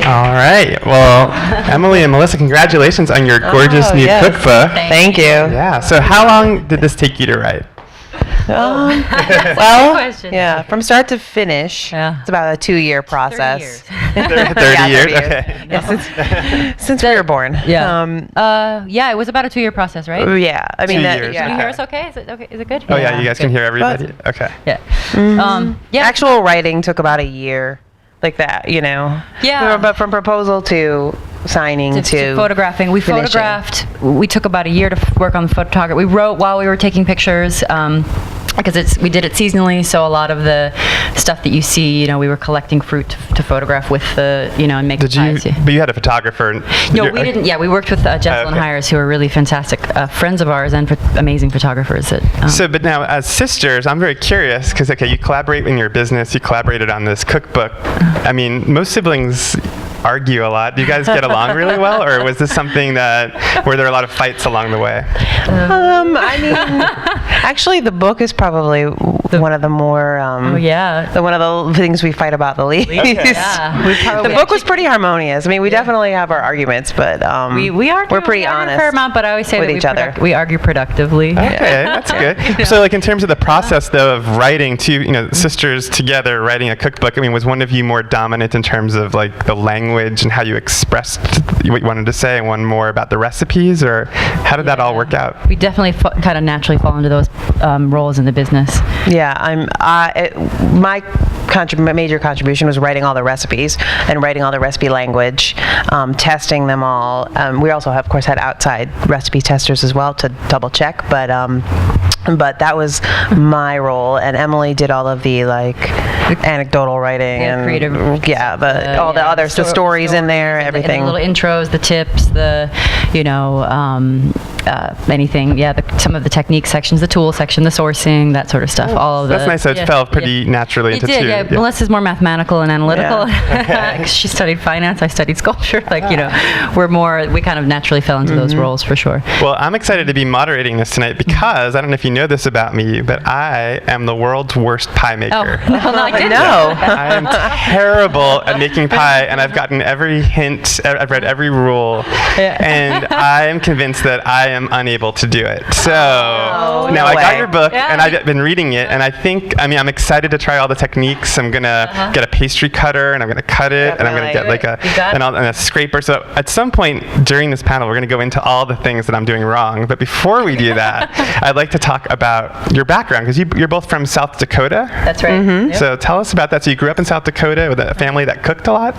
All right. Well, Emily and Melissa, congratulations on your gorgeous new cookbook. Thank you. Yeah. So how long did this take you to write? From start to finish, it's about a 2-year process. 30 years. Okay. Yeah, since we were born. It was about a 2-year process, right? Yeah. I mean, 2 years. Can you hear us okay? Is it good? Oh, yeah. You guys can hear everybody? Okay. Yeah. Actual writing took about a year, like that, you know? Yeah. But from proposal to signing to photographing. We finishing. Photographed. We took about a year to work on the photography. We wrote while we were taking pictures. Because we did it seasonally, so a lot of the stuff that you see, you know, we were collecting fruit to photograph with the, you know, and make pies. But you had a photographer. No, we didn't. Yeah, we worked with Jesselyn Hires, who are really fantastic friends of ours and amazing photographers. But now, as sisters, I'm very curious because, you collaborate in your business. You collaborated on this cookbook. I mean, most siblings argue a lot. Do you guys get along really well, or was this something were there a lot of fights along the way? I mean, actually, the book is probably one of the more one of the things we fight about the least. Okay. Yeah, the book was pretty harmonious. I mean, we definitely have our arguments, but we're pretty honest a fair amount, but I always say with that each other. We argue productively. Okay, that's good. So, in terms of the process, though, of writing sisters together writing a cookbook, I mean, was one of you more dominant in terms of the language and how you expressed what you wanted to say, and one more about the recipes, or how did that all work out? We definitely kind of naturally fall into those roles in the business. Yeah, my major contribution was writing all the recipes and writing all the recipe language, testing them all. We also, of course, had outside recipe testers as well to double check, but that was my role, and Emily did all of the anecdotal writing and creative, the stories in there, everything, the little intros, the tips, anything, some of the technique sections, the tool section, the sourcing, that sort of stuff. All of that's nice. So it fell pretty naturally into two. Yeah. Melissa's more mathematical and analytical. She studied finance. I studied sculpture. We kind of naturally fell into those roles for sure. Well, I'm excited to be moderating this tonight because I don't know if you know this about me, but I am the world's worst pie maker. I didn't know. I am terrible at making pie, and I've gotten every hint. I've read every rule, and I am convinced that I am unable to do it. So now I got your book, and I've been reading it, and I'm excited to try all the techniques. I'm gonna get a pastry cutter, and I'm gonna cut it, and I'm gonna get and a scraper. So at some point during this panel, we're gonna go into all the things that I'm doing wrong. But before we do that, I'd like to talk about your background, because you're both from South Dakota. That's right. Mm-hmm. So tell us about that. So you grew up in South Dakota with a family that cooked a lot?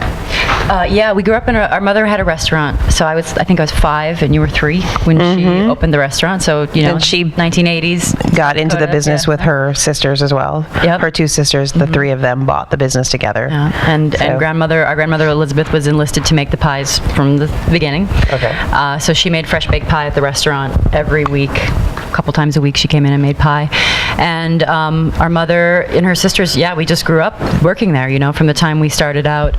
We grew up our mother had a restaurant. So I think I was 5 and you were 3 when she opened the restaurant. So, and she 1980s. Got into the business with her sisters as well. Yep. Her 2 sisters, the 3 of them bought the business together. Yeah. And our grandmother Elizabeth was enlisted to make the pies from the beginning. Okay. So she made fresh baked pie at the restaurant every week. A couple times a week she came in and made pie. And our mother and her sisters, we just grew up working there, from the time we started out,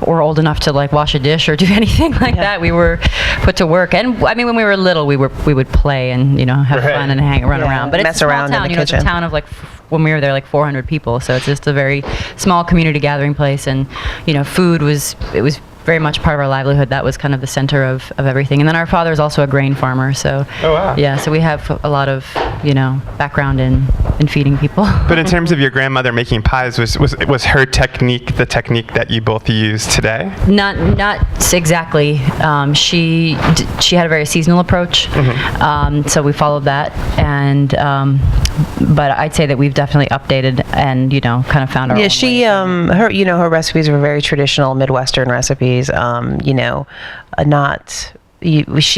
or old enough to wash a dish or do anything like that. We were put to work. And I mean, when we were little, we would play and, have fun and run around. But it's a small town, it's a town of when we were there 400 people. So it's just a very small community gathering place. And, food was very much part of our livelihood. That was kind of the center of everything. And then our father is also a grain farmer, so so we have a lot of background in feeding people. But in terms of your grandmother making pies, was her technique the technique that you both use today? Not exactly. She had a very seasonal approach, so we followed that. And but I'd say that we've definitely updated and kind of found our own she her recipes were very traditional Midwestern recipes. She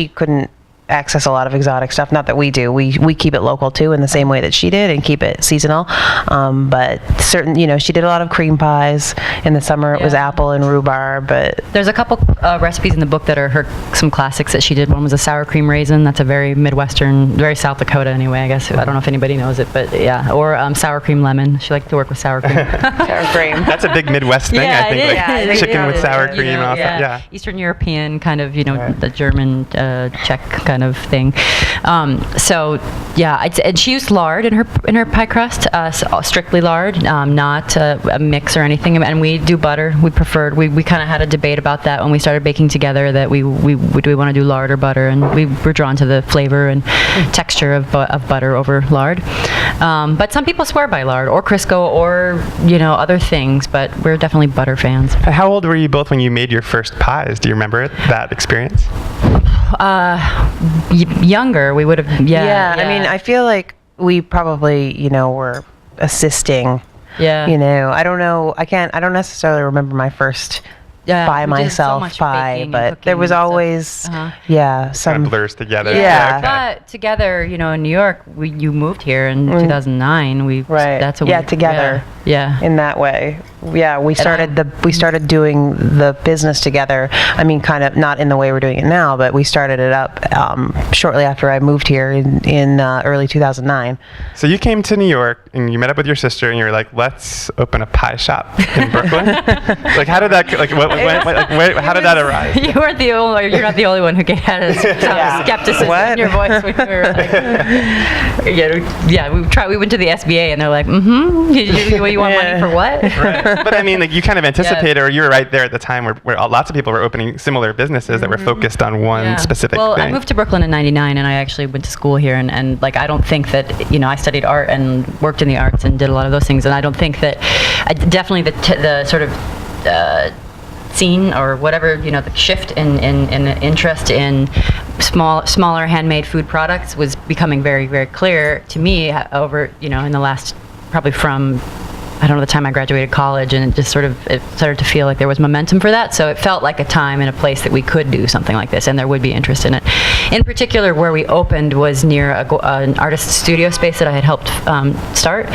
couldn't access a lot of exotic stuff. Not that we do. We keep it local too, in the same way that she did, and keep it seasonal. But she did a lot of cream pies. In the summer, it was apple and rhubarb. But there's a couple recipes in the book that are some classics that she did. One was a sour cream raisin. That's a very Midwestern, very South Dakota anyway. I guess I don't know if anybody knows it, but or sour cream lemon. She liked to work with sour cream. Sour cream. That's a big Midwest thing. I think I think chicken with sour cream. Eastern European kind of the German, Czech kind kind of thing. So yeah, and she used lard in her pie crust, strictly lard, not a mix or anything. And we do butter. We kind of had a debate about that when we started baking together, that do we want to do lard or butter, and we were drawn to the flavor and texture of butter over lard. But some people swear by lard or Crisco or other things, but we're definitely butter fans. How old were you both when you made your first pies? Do you remember that experience? Younger. We would have. Yeah. I mean, I feel like we probably were assisting. Yeah. I don't know. I don't necessarily remember my first by myself pie, but there was always some kind of blurs together. Yeah. But together, in New York, you moved here in 2009. That's what together. Yeah. In that way. Yeah, we started doing the business together. I mean, kind of not in the way we're doing it now, but we started it up shortly after I moved here in early 2009. So you came to New York and you met up with your sister and you were like, let's open a pie shop in Brooklyn. Like, how did that? Like, how did that arise? You weren't the only. You're not the only one who had skepticism in your voice when you were like, we went to the SBA and they're like, you want money for what? Right. But I mean, like, you kind of anticipated, or you were right there at the time where lots of people were opening similar businesses that were focused on one specific thing. I moved to Brooklyn in '99, and I actually went to school here, and like, I don't think that, I studied art and worked in the arts and did a lot of those things, and I don't think that, definitely the sort of scene or whatever, the shift in interest in smaller handmade food products was becoming very, very clear to me over, in the last, probably from, I don't know, the time I graduated college, and it just it started to feel like there was momentum for that. So it felt like a time and a place that we could do something like this, and there would be interest in it. In particular, where we opened was near an artist studio space that I had helped start,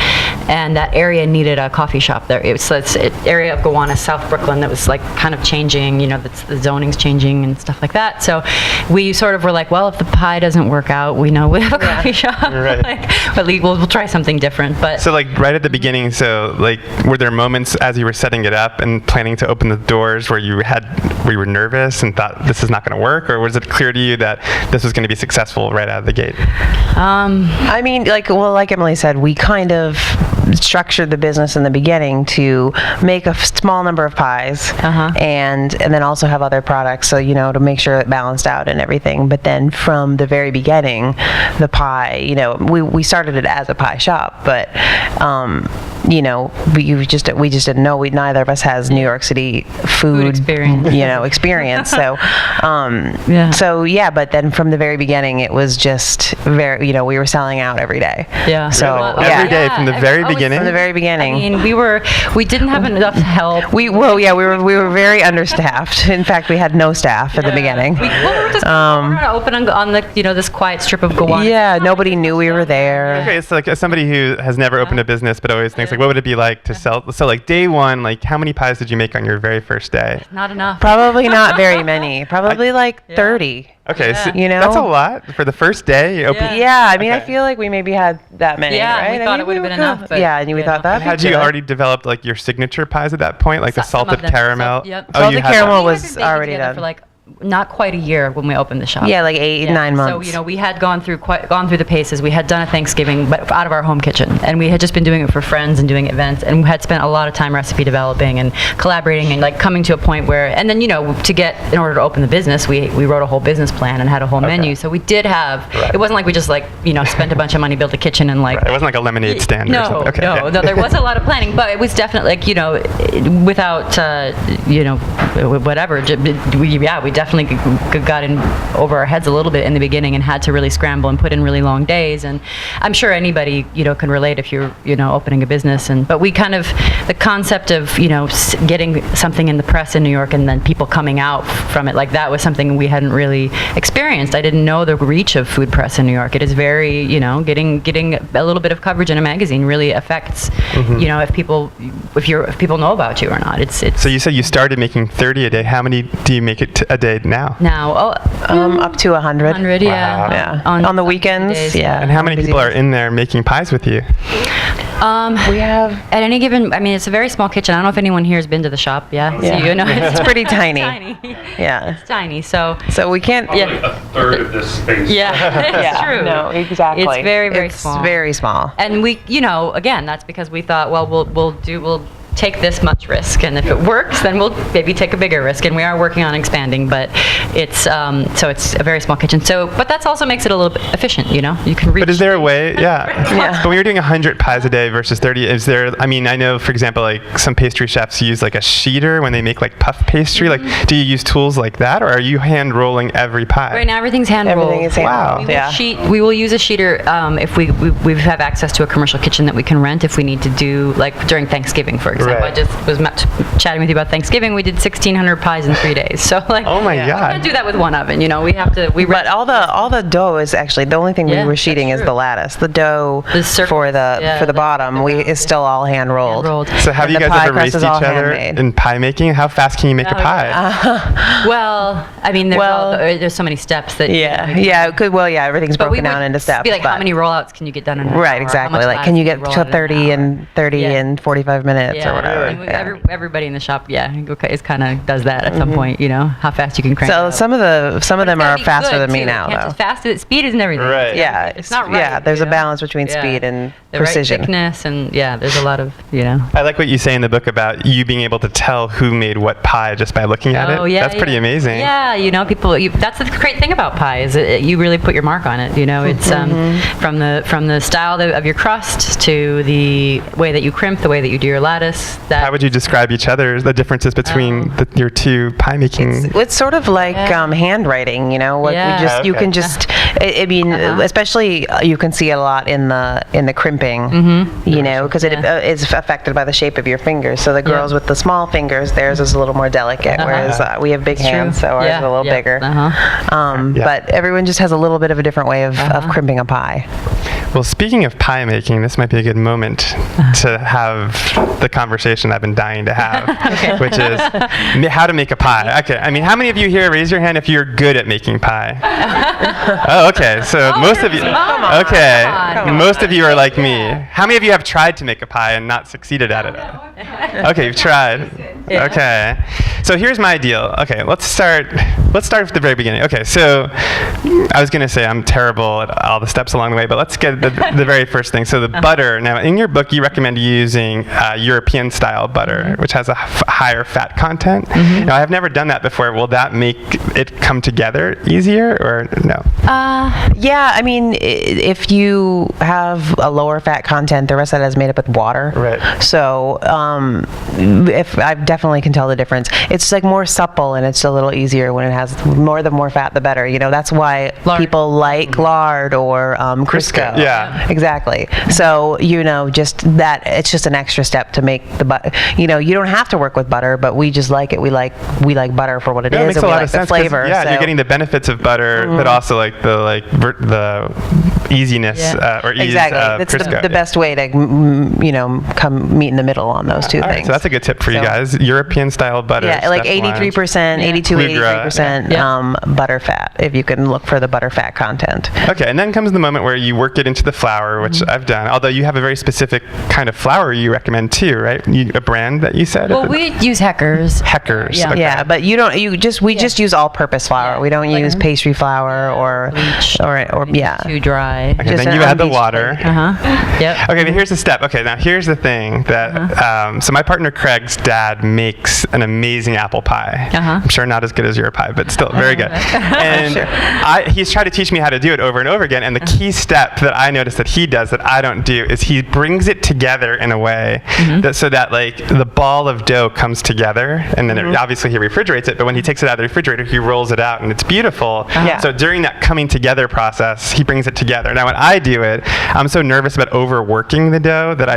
and that area needed a coffee shop there. It was this area of Gowanus, South Brooklyn, that was like kind of changing, the zoning's changing and stuff like that. So we sort of were like, well, if the pie doesn't work out, we know we have a coffee shop. Right. But we'll try something different. But so, like, right at the beginning, were there moments as you were setting it up and planning to open the doors where you were nervous and thought this is not going to work, or was it clear to you that this was going to be successful right out of the gate? I mean, like Emily said, we kind of structured the business in the beginning to make a small number of pies, and then also have other products, so to make sure it balanced out and everything. But then from the very beginning, the pie, we started it as a pie shop, but we just didn't know. Neither of us has New York City food experience. So, but then from the very beginning, it was just very, we were selling out every day. Yeah. So every day from the very beginning. From the very beginning. I mean, we didn't have enough help. We were very understaffed. In fact, we had no staff at the beginning. We were just open on the this quiet strip of Gowanus. Yeah, nobody knew we were there. Okay, so like, as somebody who has never opened a business but always thinks, like, what would it be like to sell? So, like, day one, like, how many pies did you make on your very first day? Not enough. Probably not very many. Probably 30. Okay, so that's a lot for the first day. You open. Yeah, I mean, I feel like we maybe had that many. Right? We thought it would have been enough. But and we thought that. Had you already developed like your signature pies at that point, like the salted caramel? Yep. Salted caramel was already done. For like not quite a year when we opened the shop. Yeah, like 9 months. So we had gone through the paces. We had done a Thanksgiving, but out of our home kitchen, and we had just been doing it for friends and doing events, and we had spent a lot of time recipe developing and collaborating and like coming to a point where, and then in order to open the business, we wrote a whole business plan and had a whole menu. So we did have. It wasn't like we just spent a bunch of money, built a kitchen, and like. It wasn't like a lemonade stand or something. Okay, no. There was a lot of planning, but it was definitely without whatever. We definitely got in over our heads a little bit in the beginning and had to really scramble and put in really long days. And I'm sure anybody can relate if you're opening a business. But we kind of, the concept of getting something in the press in New York and then people coming out from it, like that was something we hadn't really experienced. I didn't know the reach of food press in New York. It is very getting a little bit of coverage in a magazine really affects if people know about you or not. It's So you said you started making 30 30 a day. How many do you make it a day now? Now, up to 100. 100, yeah. Wow. Yeah. On On the some weekends, days. yeah. And how many people are in there making pies with you? We have. At any given, I mean, it's a very small kitchen. I don't know if anyone here has been to the shop. Yeah. Yeah. So, you know, It's pretty tiny. tiny. Yeah. It's tiny. So. So we can't. Yeah. Like a third of this space. Yeah, it's Yeah. true. No, exactly. It's very, very It's small. very small. And we, you know, again, that's because we thought, well, we'll take this much risk, and if it works, then we'll maybe take a bigger risk. And we are working on expanding, but it's so it's a very small kitchen. So, but that also makes it a little bit efficient. You know, you can reach. But is there a way? Yeah. Yeah. But when you're doing 100 pies a day versus 30, is there? I mean, I know, for example, like some pastry chefs use like a sheeter when they make like puff pastry. Like, do you use tools like that, or are you hand rolling every pie? Right now, everything's hand rolled. Everything is hand Wow. rolled. We will we will use a sheeter if we have access to a commercial kitchen that we can rent if we need to do, like during Thanksgiving, for example. Right. I just was chatting with you about Thanksgiving. We did 1,600 pies in 3 days. So like, Oh my we can't God. do that with one oven. You know, we have to. But all the dough is actually the only thing Yeah, we were that's sheeting is true. the lattice. The dough The circles, for the yeah, bottom is still all hand rolled. rolled. So have And you the guys pie ever crust raced is each all other handmade. in pie making? How fast can you make a pie? Well, I mean, there's so many steps that. Yeah, yeah, it could. Well, yeah, everything's But we broken would down into steps. Be like, how but- many rollouts can you get done in an hour? Right, How exactly. much Like, fast can you can get roll to out in an 30 hour? and 30 Yeah. and 45 minutes or whatever? And Yeah. everybody in the shop, is kind of does that at some point. You know, how fast you can crank. So out. some of them It's are gotta be faster good, than me too. now, You can't though. just fast. Speed isn't everything. Right. Yeah, it's not right. Yeah, there's you a know? balance between Yeah. speed and The precision. right thickness, and there's a lot of I like what you say in the book about you being able to tell who made what pie just by looking at it. Oh, yeah, That's pretty amazing. Yeah, you know, people. That's the great thing about pie is you really put your mark on it. You know, it's from the style of your crust to the way that you crimp, the way that you do your lattice. That How would you describe each other, the differences between your two pie making? It's sort of like Yeah. handwriting, you know. What Yeah. we just you Okay. can just. I mean, especially you can see it a lot in the crimping, you know, because it is affected by the shape of your fingers. So the girls with the small fingers, theirs is a little more delicate, whereas we have big It's true. hands, so ours is a little bigger. Yeah. But everyone just has a little bit of a different way of crimping a pie. Well, speaking of pie making, this might be a good moment to have the conversation I've been dying to have, which is how to make a pie. Okay, I mean, how many of you here, raise your hand if you're good at making pie? Oh, okay, so most of you, okay, Come on. most of you are like me. How many of you have tried to make a pie and not succeeded at it? Okay, you've tried. Okay, so here's my deal. Okay, let's start with the very beginning. Okay, so I was gonna say I'm terrible at all the steps along the way, but let's get the very first thing. So the butter. Now, in your book, you recommend using European-style butter, which has a higher fat content. Now, I've never done that before. Will that make it come together easier, or no? Yeah, I mean, if you have a lower fat content, the rest of that is made up with water. Right. So, if I definitely can tell the difference. It's like more supple and it's a little easier when it has the more fat, the better. You know, that's why people like lard or Crisco. Yeah. Exactly. So, you know, just that it's just an extra step to make the butter. You know, you don't have to work with butter, but we just like it. We like butter for what it Yeah, it is, makes and a we lot like of the sense. 'Cause, flavor. yeah, so. you're getting the benefits of butter, but also like the easiness or ease Exactly. of That's Crisco. the best way to, come meet in the middle on those two All right, things. so that's a good tip for you So- guys. European style butter. Yeah, like step one. 83%, 82, Bluegrass. 83% butter fat, if you can look for the butter fat content. Okay, and then comes the moment where you work it into the flour, which I've done. Although you have a very specific kind of flour you recommend too, right? A brand that you said. Well, we use Heckers. Heckers. Yeah. Okay. Yeah, but we just use all-purpose flour. Yeah. We don't Like use pastry flour or yeah. Too dry. Okay, Just then an you add the unbleached water. Yep. Okay, but here's the step. Okay, now here's the thing that so my partner Craig's dad makes an amazing apple pie. I'm sure not as good as your pie, but still very good. And he's tried to teach me how to do it over and over again. And the key step that I noticed that he does that I don't do is he brings it together in a way that so that like the ball of dough comes together, and then obviously he refrigerates it. But when he takes it out of the refrigerator, he rolls it out, and it's beautiful. Yeah. So during that coming together process, he brings it together. butter. Now, when I do it, I'm so nervous about overworking the dough that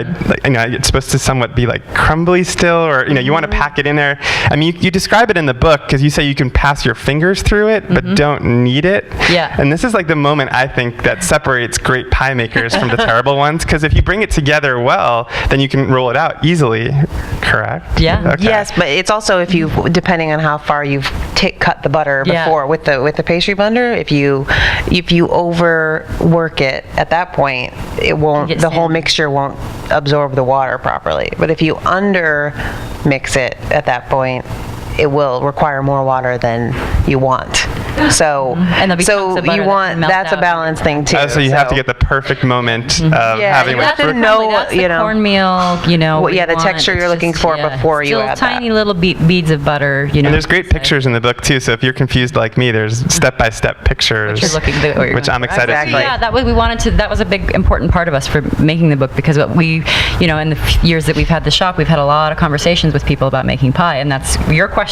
it's supposed to somewhat be like crumbly still, or you want to pack it in there. I mean, you describe it in the book because you say you can pass your fingers through it, but don't knead it. Yeah. And this is like the moment I think that separates great pie makers from the terrible ones, because if you bring it together well, then you can roll it out easily. Correct? Yeah. Okay. Yes, but it's also depending on how far you've cut the butter before with the pastry blender. If you overwork it at that point, it won't. The whole mixture won't absorb the water properly. But if you under mix it at that point, it will require more water than you want. So you want, that's a balance thing too. So you have to get the perfect moment of having you have to know, cornmeal, the texture you're looking for before you add tiny little beads of butter, And there's great pictures in the book too. So if you're confused like me, there's step-by-step pictures, which I'm excited to see. Yeah, that was a big important part of us for making the book, because what we, in the years that we've had the shop, we've had a lot of conversations with people about making pie, and that's your question.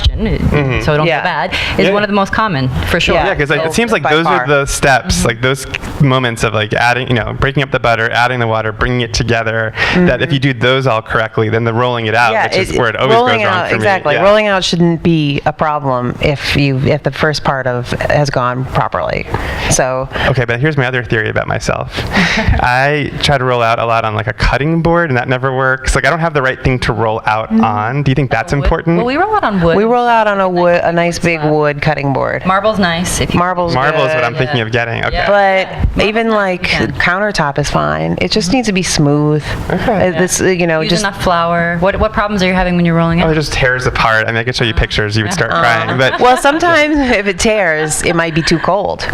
So don't feel bad. Is one of the most common. For sure. Yeah, because it seems like those are the steps, like those moments of like adding, breaking up the butter, adding the water, bringing it together. That if you do those all correctly, then the rolling it out, which is where it always goes wrong for me. Exactly. Yeah. Rolling out shouldn't be a problem if the first part has gone properly. So. Okay, but here's my other theory about myself. I try to roll out a lot on like a cutting board, and that never works. Like I don't have the right thing to roll out on. Do you think that's important? Well, we roll out on wood. We roll out on a nice big wood cutting board. Marble's nice. Marble's what I'm thinking of getting. Okay. But even like countertop is fine. It just needs to be smooth. Okay. Use enough flour. What problems are you having when you're rolling it? Oh, it just tears apart. I mean, I could show you pictures. You would start crying. But well, sometimes if it tears, it might be too cold.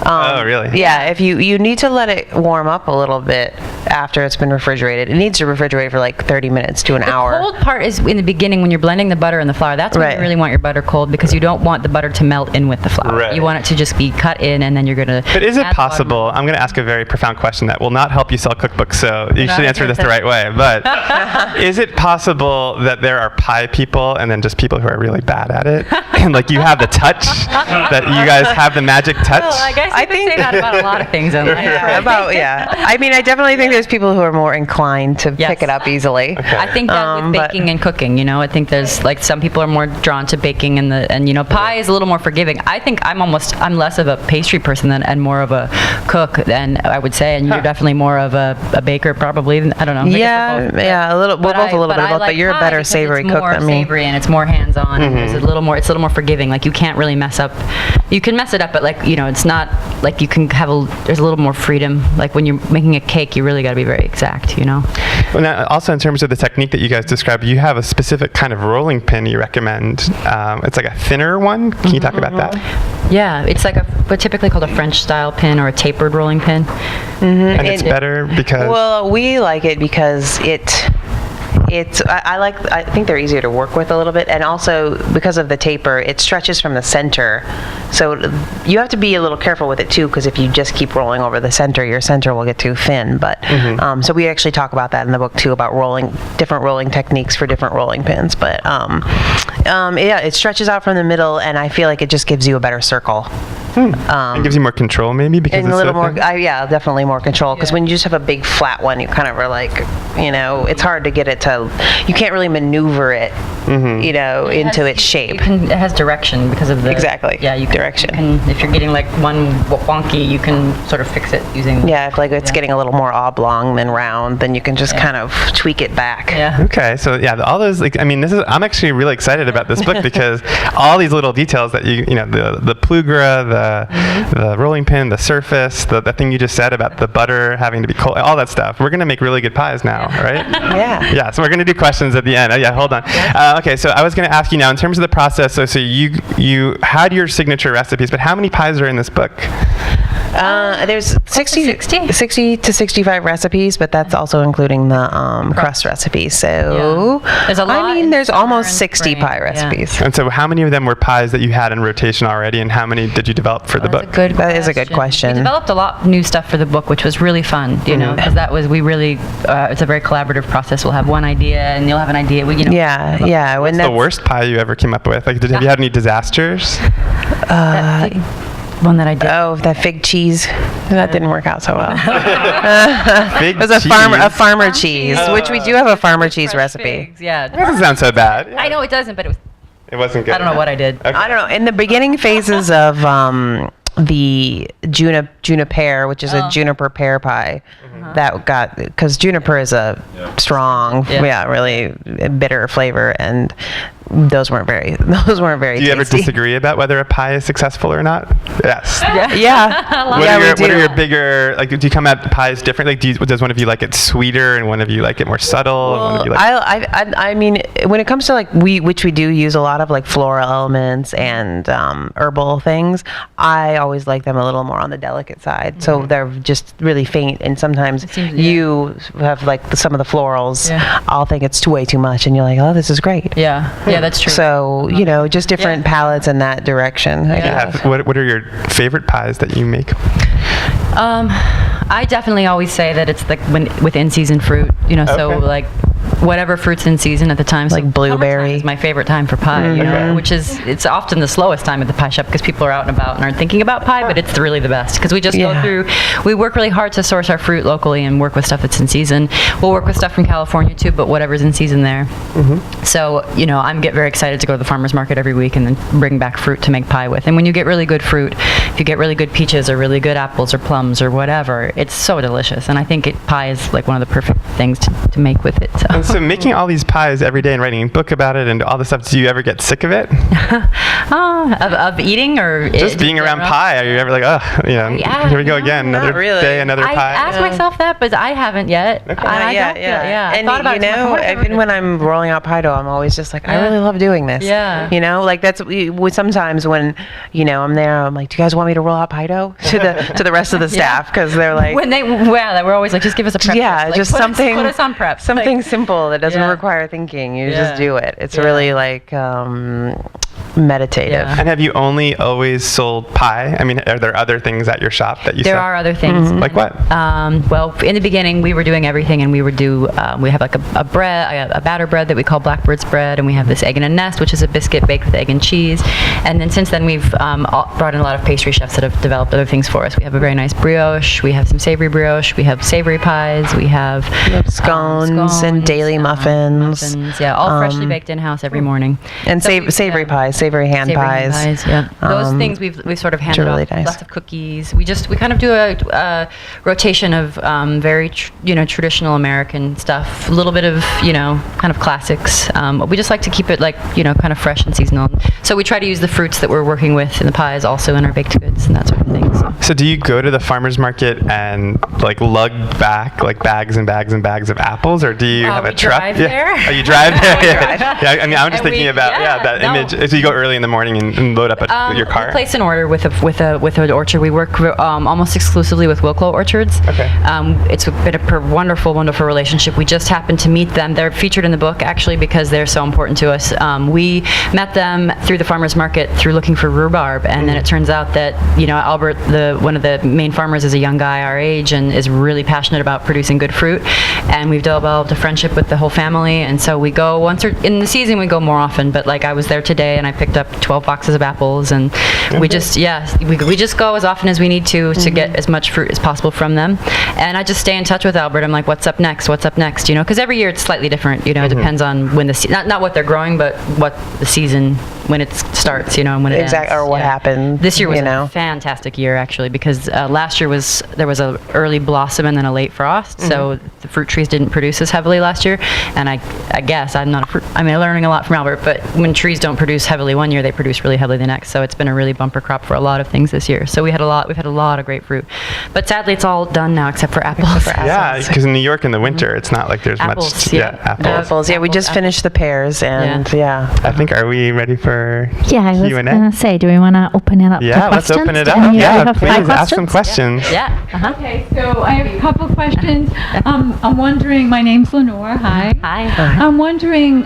Oh, really? Yeah, if you need to let it warm up a little bit after it's been refrigerated. It needs to refrigerate for like 30 minutes to an hour. The cold part is in the beginning when you're blending the butter and the flour. That's when you really want your butter cold, because you don't want the butter to melt in with the flour. Right. You want it to just be cut in, and then you're going to. But is it possible? I'm going to ask a very profound question that will not help you sell cookbooks, so you should answer this the right way. But is it possible that there are pie people and then just people who are really bad at it, and like you have the touch, that you guys have the magic touch? Well, I guess you could say that about a lot of things in life. I mean, I definitely think there's people who are more inclined to pick it up easily. Okay. I think that with baking and cooking, I think there's like some people are more drawn to baking, and pie is a little more forgiving. I think I'm less of a pastry person and more of a cook than I would say, and you're definitely more of a baker probably. I don't know. A little. We're both a little bit of both, but you're a better savory cook than me. It's more savory and it's more hands-on. And it's a little more forgiving. Like you can't really mess up. You can mess it up, but it's not like you can have there's a little more freedom. Like when you're making a cake, you really got to be very exact. Well, now, also in terms of the technique that you guys described, you have a specific kind of rolling pin you recommend. It's like a thinner one. Can you talk about that? Yeah, it's like what's typically called a French style pin or a tapered rolling pin. And it's better because. Well, we like it because I think they're easier to work with a little bit, and also because of the taper, it stretches from the center. So you have to be a little careful with it too, because if you just keep rolling over the center, your center will get too thin. But so we actually talk about that in the book too, about different rolling techniques for different rolling pins. But it stretches out from the middle, and I feel like it just gives you a better circle. It gives you more control, maybe, because and it's a little so more. thin? Definitely more control. Because when you just have a big flat one, you kind of are like, it's hard to get it to. You can't really maneuver it, into its shape. It has direction because of the. Exactly. Yeah, you can, direction. If you're getting like one wonky, you can sort of fix it using. Yeah, if it's getting a little more oblong than round, then you can just kind of tweak it back. Yeah. Okay, so all those I'm actually really excited about this book because all these little details that the plugra, the rolling pin, the surface, the thing you just said about the butter having to be cold, all that stuff. We're gonna make really good pies now, right? Yeah. Yeah. So we're gonna do questions at the end. Hold on. Okay, so I was gonna ask you now in terms of the process. So you had your signature recipes, but how many pies are in this book? There's 60 to 65 recipes, but that's also including the crust recipes. So there's a lot. There's almost 60 pie recipes. And so how many of them were pies that you had in rotation already, and how many did you develop for the book? That is a good question. We developed a lot of new stuff for the book, which was really fun, because we really, it's a very collaborative process. We'll have one idea, and you'll have an idea. Yeah. What's the worst pie you ever came up with? Like, have you had any disasters? One that I did. Oh, that fig cheese. That didn't work out so well. Big It was a cheese. farmer cheese, which we do have a farmer cheese Fresh recipe. figs, yeah. That doesn't sound so bad. I know it doesn't, but It wasn't good. I don't know what I did. Okay. I don't know. In the beginning phases of the Juniper, which is a Juniper Pear Pie, that got, because Juniper is a strong, really bitter flavor, and those weren't very Do you ever tasty. disagree about whether a pie is successful or not? Yes. Yeah. What Yeah, are we your, do. what are your bigger, like, do you come at pies different? Like, does one of you like it sweeter and one of you like it more subtle? and one of you like I mean, when it comes to like which we do use a lot of like floral elements and herbal things, I always like them a little more on the delicate side. So they're just really faint, and sometimes you have like some of the florals. Yeah. I'll think it's way too much, and you're like, oh, this is great. Yeah, that's true. So just different palettes in that direction. I guess. what are your favorite pies that you make? I definitely always say that it's like with in-season fruit, so Okay. like whatever fruit's in season at the time. Like so blueberry. summertime is my favorite time for pie, which is, it's often the slowest time at the pie shop because people are out and about and aren't thinking about pie, but it's really the best because we just go through, we work really hard to source our fruit locally and work with stuff that's in season. We'll work with stuff from California too, but whatever's in season there. So, I get very excited to go to the farmer's market every week and then bring back fruit to make pie with. And when you get really good fruit, if you get really good peaches or really good apples or plums or whatever, it's so delicious. And I think pie is like one of the perfect things to make with it. So. And so making all these pies every day and writing a book about it and all this stuff, do you ever get sick of it? Of eating or Just being around pie, are you ever like, here we go again, another really. day, another I pie? ask myself that, but I haven't yet. Okay. And I don't feel- I And thought about it, I'm like, I wonder if even when I'm rolling out pie dough, I'm always just like, I really love doing this. Yeah. Like that's sometimes when I'm there, I'm like, do you guys want me to roll out pie dough to the rest of the staff, because they're like, when we're always like, just give us a prep. yeah, like, just put something put us on prep. something Like, simple that doesn't require thinking. You just do it. It's really like meditative. Yeah. And have you only always sold pie? I mean, are there other things at your shop that you sell? There are other things. Like what? Well, in the beginning, we were doing everything, and we would do. We have like a bread, a batter bread that we call Blackbird's bread, and we have this egg in a nest, which is a biscuit baked with egg and cheese. And then since then, we've brought in a lot of pastry chefs that have developed other things for us. We have a very nice brioche. We have some savory brioche. We have savory pies. We have Scones and daily muffins. Yeah, all freshly baked in house every morning. And So savory pies, savory hand pies. Yeah. Those things we've sort of handed really off. nice. Lots of cookies. We kind of do a rotation of very traditional American stuff. A little bit of kind of classics. We just like to keep it like kind of fresh and seasonal. So we try to use the fruits that we're working with in the pies also in our baked goods and that sort of thing. So do you go to the farmer's market and like lug back like bags and bags and bags of apples, or do you have a truck? Drive there. Oh, you drive there? We drive. Yeah. I mean, I'm just And thinking about that image. So you go early in the morning and load up your car. We place an order with an orchard. We work almost exclusively with Wilco Orchards. Okay. It's been a wonderful relationship. We just happened to meet them. They're featured in the book actually because they're so important to us. We met them through the farmers market through looking for rhubarb, and then it turns out that Albert, one of the main farmers, is a young guy our age and is really passionate about producing good fruit. And we've developed a friendship with the whole family, and so we go once or in the season. We go more often, but like I was there today and I picked up 12 boxes of apples, and we just go as often as we need to get as much fruit as possible from them. And I just stay in touch with Albert. I'm like, what's up next, because every year it's slightly different. It depends on when not what they're growing, but what the season, when it starts, and when it ends. Or what happened. This year was a fantastic year actually, because last year there was a early blossom and then a late frost, so the fruit trees didn't produce as heavily last year. And I guess I'm learning a lot from Albert, but when trees don't produce heavily one year, they produce really heavily the next. So it's been a really bumper crop for a lot of things this year. So we've had a lot of great fruit, but sadly it's all done now except for apples. Yeah, because in New York in the winter, it's not like there's Apples, much. yeah. Apples. Yeah, we just finished the pears, and I think, are we ready for Yeah, I was Q&A? going to say, do we want to open it up to Yeah, let's questions? open it Do up. any of you Yeah, have please ask some questions. Yeah. Okay, so I have a couple questions. I'm wondering, my name's Lenore, hi. Hi. I'm wondering,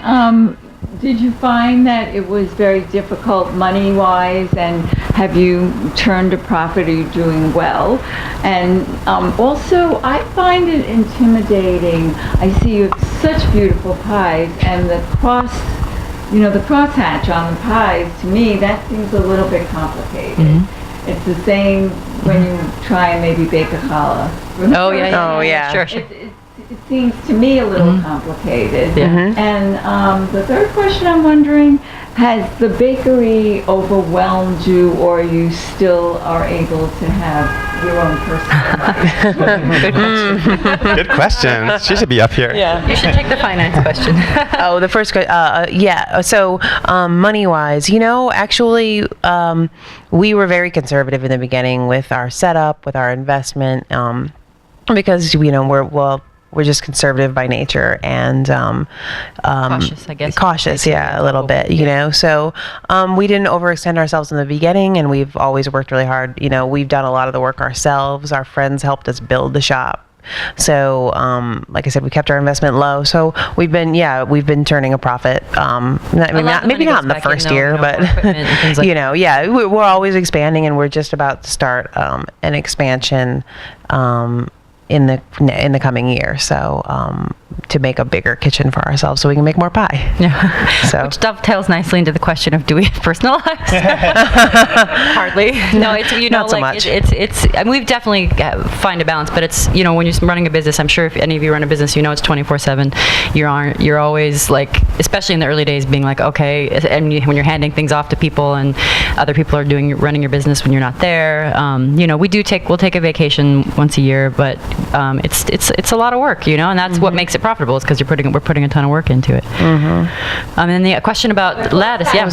did you find that it was very difficult money-wise, and have you turned a profit? Are you doing well? And also, I find it intimidating. I see you have such beautiful pies, and the crosshatch on the pies, to me, that seems a little bit complicated. it's the same when you try and maybe bake a challah. Oh, yeah. Sure. It seems to me a little complicated. Yeah. And the third question I'm wondering, has the bakery overwhelmed you, or you still are able to have your own personal life? Good question. She should be up here. Yeah. You should take the finance question. Oh, the first yeah. So, money-wise, actually, we were very conservative in the beginning with our setup, with our investment, because we're just conservative by nature and Cautious, I guess. Cautious, yeah, a little bit, So we didn't overextend ourselves in the beginning, and we've always worked really hard. We've done a lot of the work ourselves. Our friends helped us build the shop. So, like I said, we kept our investment low. So we've been turning a profit. Maybe not in the first year, but we're always expanding, and we're just about to start an expansion in the coming year. So to make a bigger kitchen for ourselves, so we can make more pie. Yeah. So which dovetails nicely into the question of, do we have personal lives? Hardly. No, it's Not so much. It's I mean, we've definitely find a balance, but it's when you're running a business, I'm sure if any of you run a business, it's 24/7. You're always like, especially in the early days, being like, okay, and when you're handing things off to people and other people are running your business when you're not there. We'll take a vacation once a year, but it's a lot of work, and that's what makes it profitable, is because we're putting a ton of work into it. And then the question about lattice, yeah.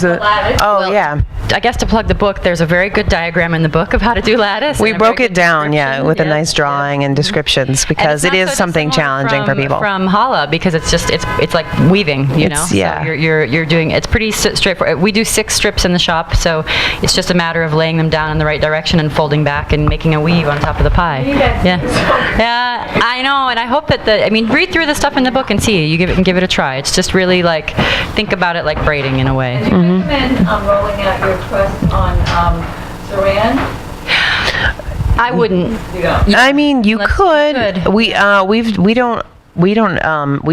Yeah. I guess to plug the book, there's a very good diagram in the book of how to do lattice. We broke it down, with a nice drawing and descriptions, because it is something challenging for people. From challah, because it's like weaving, Yeah. So you're doing, it's pretty straightforward. We do 6 strips in the shop, so it's just a matter of laying them down in the right direction and folding back and making a weave on top of the pie. Yeah, I know, and I hope that read through the stuff in the book and see. You give it a try. It's just really like, think about it like braiding in a way. Do you recommend rolling out your crust on Strand? I wouldn't. You don't? You could. We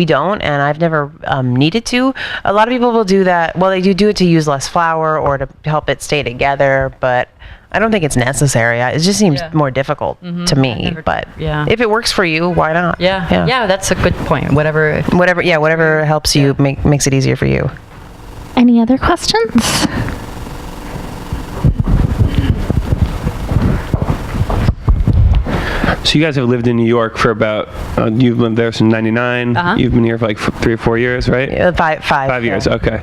don't, and I've never needed to. A lot of people will do that. Well, they do it to use less flour or to help it stay together, but I don't think it's necessary. It just seems more difficult to me. But if it works for you, why not? Yeah, that's a good point. Whatever helps you makes it easier for you. Any other questions? So you guys have lived in New York for about, you've lived there since 99. You've been here for like 3 or 4 years, right? 5 years, okay.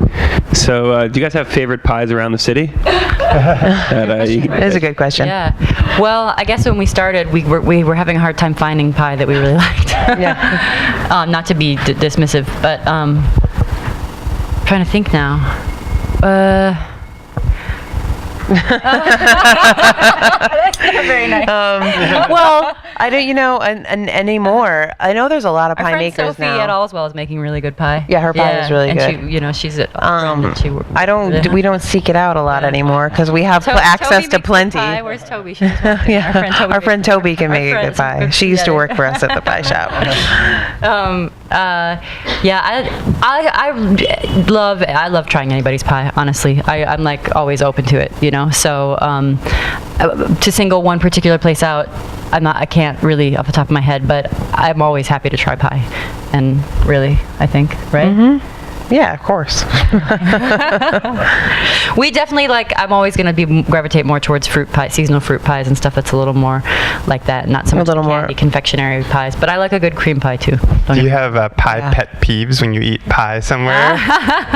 So do you guys have favorite pies around the city? That's a good question. Yeah. Well, I guess when we started, we were having a hard time finding pie that we really liked. Not to be dismissive, but trying to think now. That's very nice. Well, I don't, and anymore. I know there's a lot of pie makers Sophie now. at Allswell is making really good pie. Yeah, her pie is really good. And she's at. We don't seek it out a lot anymore because we have access to plenty. Where's Toby? Our friend Toby can make a good pie. She used to work for us at the pie shop. I love trying anybody's pie. Honestly, I'm like always open to it. So to single one particular place out, I can't really off the top of my head, but I'm always happy to try pie. And really, I think, right? Yeah, of course. We definitely I'm always going to gravitate more towards fruit pie, seasonal fruit pies and stuff that's a little more like that, not so much candy confectionery pies, but I like a good cream pie too. Do you have pie pet peeves when you eat pie somewhere?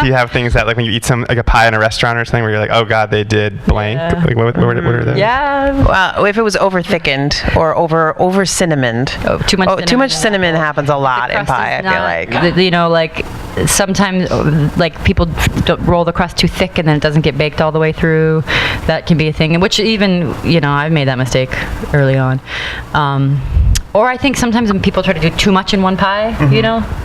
Do you have things that when you eat like a pie in a restaurant or something where you're like, oh God, they did blank? Like what are those? Yeah. Well, if it was over thickened or over cinnamoned. Too much cinnamon happens a lot in pie, I feel like. Sometimes people don't roll the crust too thick and then it doesn't get baked all the way through. That can be a thing, which even I've made that mistake early on. Or I think sometimes when people try to do too much in one pie,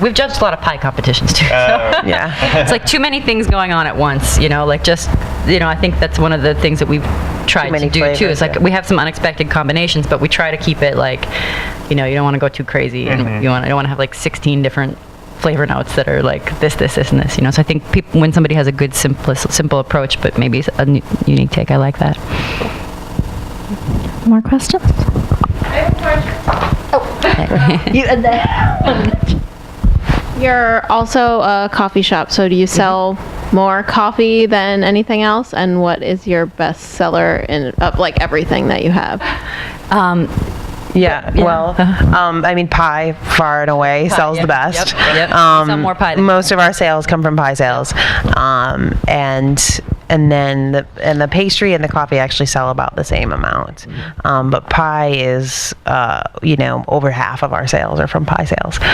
we've judged a lot of pie competitions too. It's like too many things going on at once. I think that's one of the things that we've tried to do too. It's we have some unexpected combinations, but we try to keep it you don't want to go too crazy, and you don't want to have 16 different flavor notes that are like this, and this. So I think when somebody has a good simple approach, but maybe a unique take, I like that. More questions? You and that. You're also a coffee shop, so do you sell more coffee than anything else? And what is your best seller of like everything that you have? Well, I mean, pie far and away sells the best. Yep. Sell more pie than most of our sales come from pie sales, and then the pastry and the coffee actually sell about the same amount. But pie is, over half of our sales are from pie sales. We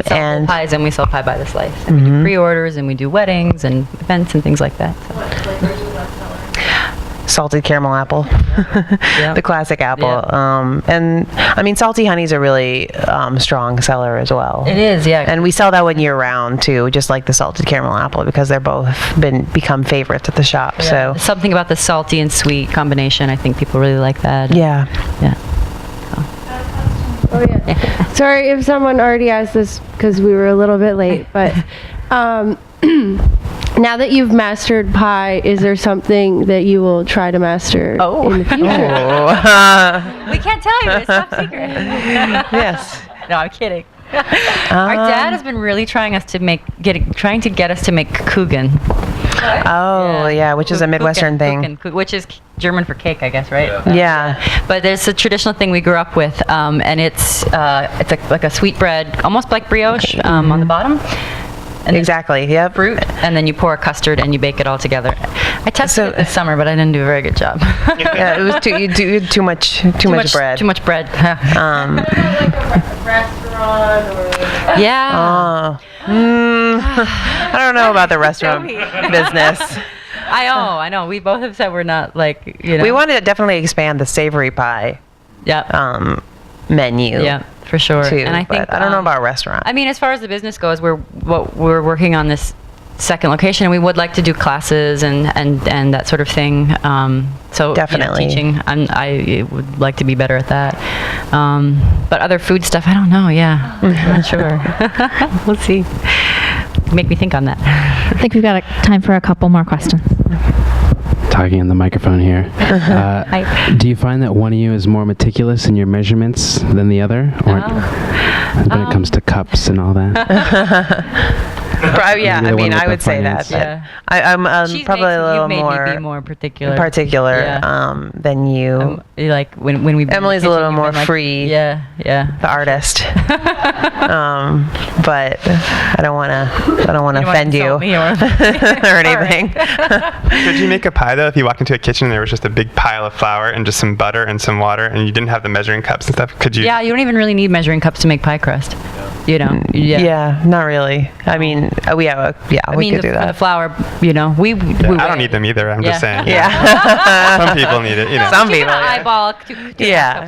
sell and pies, and we sell pie by the slice. And we do pre-orders, and we do weddings and events and things like that. So. What flavors are not selling? Salted caramel apple, the classic apple. And I mean, salty honey's a really strong seller as well. It is, yeah. And we sell that one year round too, just like the salted caramel apple, because they're both become favorites at the shop. So something about the salty and sweet combination, I think people really like that. Yeah. Oh yeah. Sorry if someone already asked this because we were a little bit late, but now that you've mastered pie, is there something that you will try to master in the future? We can't tell you. It's top secret. Yes. No, I'm kidding. Our dad has been really trying to get us to make Kuchen. Which is a Midwestern thing. Which is German for cake, I guess, right? Yeah. But there's a traditional thing we grew up with, and it's like a sweet bread, almost like brioche on the bottom. And exactly. Yep. Fruit, and then you pour a custard and you bake it all together. I tested it this summer, but I didn't do a very good job. Yeah, it was too much bread. Too much bread. Like a restaurant or. Yeah. I don't know about the restaurant business. I know. We both have said we're not like, We want to definitely expand the savory pie. Yeah. Menu. Yeah, for sure. Too, and I think I don't know about restaurant. I mean, as far as the business goes, we're working on this second location, and we would like to do classes and that sort of thing. So definitely teaching. I would like to be better at that. But other food stuff, I don't know. Yeah, I'm not sure. We'll see. Make me think on that. I think we've got time for a couple more questions. Talking in the microphone here. Do you find that one of you is more meticulous in your measurements than the other, or when it comes to cups and all that? I would say that. Yeah. I'm probably a little made me be more particular. Than you. Like when we. Emily's a little more free. Yeah. The artist. But I don't want to offend you or anything. Could you make a pie though if you walked into a kitchen and there was just a big pile of flour and just some butter and some water and you didn't have the measuring cups and stuff? Could you? Yeah, you don't even really need measuring cups to make pie crust. Yeah, not really. I mean, we could do that. The flour, we I don't need them either. I'm just saying. Yeah. Some people need it. Some people. Eyeball.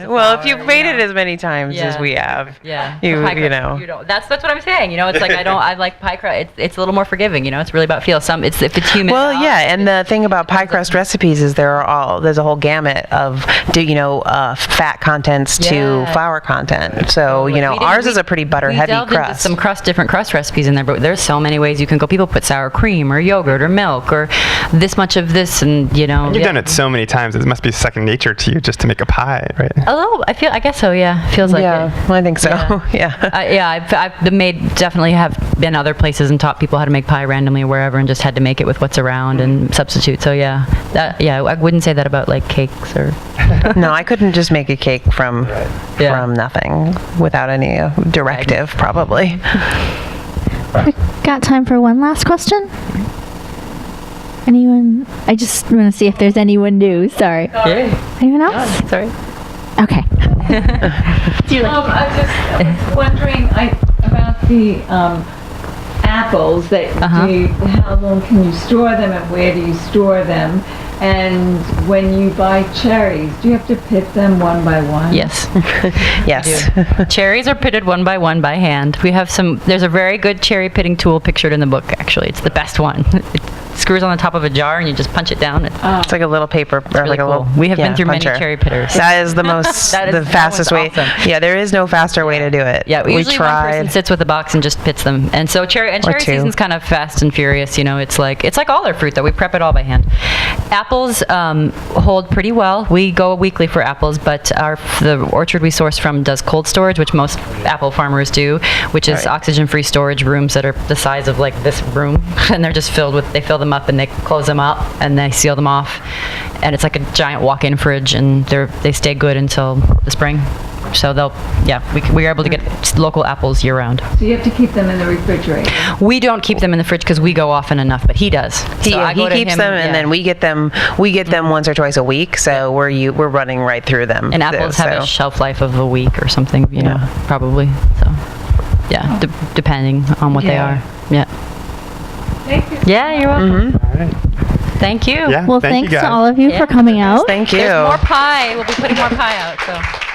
Well, if you've made it as many times as we have, that's what I'm saying. It's like I like pie crust. It's a little more forgiving. It's really about feel. If it's humid. Well, and the thing about pie crust recipes is there's a whole gamut of fat contents to flour content. So ours is a pretty butter heavy crust. Some different crust recipes in there, but there's so many ways you can go. People put sour cream or yogurt or milk or this much of this, and You've done it so many times. It must be second nature to you just to make a pie, right? A little. I guess so. Yeah, feels like it. Well, I think so. I've definitely have been other places and taught people how to make pie randomly or wherever, and just had to make it with what's around and substitute. So I wouldn't say that about like cakes or. No, I couldn't just make a cake from nothing without any directive, probably. We've got time for one last question. Anyone? I just want to see if there's anyone new. Sorry. Anyone else? Sorry. Okay. I was wondering about the apples. How long can you store them, and where do you store them? And when you buy cherries, do you have to pit them one by one? Yes. Yes. Cherries are pitted one by one by hand. We have there's a very good cherry pitting tool pictured in the book, actually. It's the best one. screws on the top of a jar, and you just punch it down. It's like a little paper, or really like a cool. little. We have been through puncher. many cherry pitters. That is the most, the fastest way. Awesome. Yeah, there is no faster way to do it. Yeah, we usually one person tried. sits with a box and just pits them. And so cherry two. season's kind of fast and furious. You know, it's like all our fruit though. We prep it all by hand. Apples hold pretty well. We go weekly for apples, but the orchard we source from does cold storage, which most apple farmers do, which is oxygen-free storage rooms that are the size of like this room, and they're just filled with. They fill them up and they close them up and they seal them off, and it's like a giant walk-in fridge, and they stay good until the spring. So we are able to get local apples year-round. So you have to keep them in the refrigerator. We don't keep them in the fridge because we go often enough, but he does. He keeps them, and then we get them. We get them once or twice a week. So we're running right through them. And apples have a shelf life of a week or something. You know, probably. So yeah, depending on what they are. Yeah. Thank you. Yeah, you're welcome. All right. Thank you. Yeah, Well, thank you thanks to guys. all of you for coming out. Thank you. There's more pie. We'll be putting more pie out. So.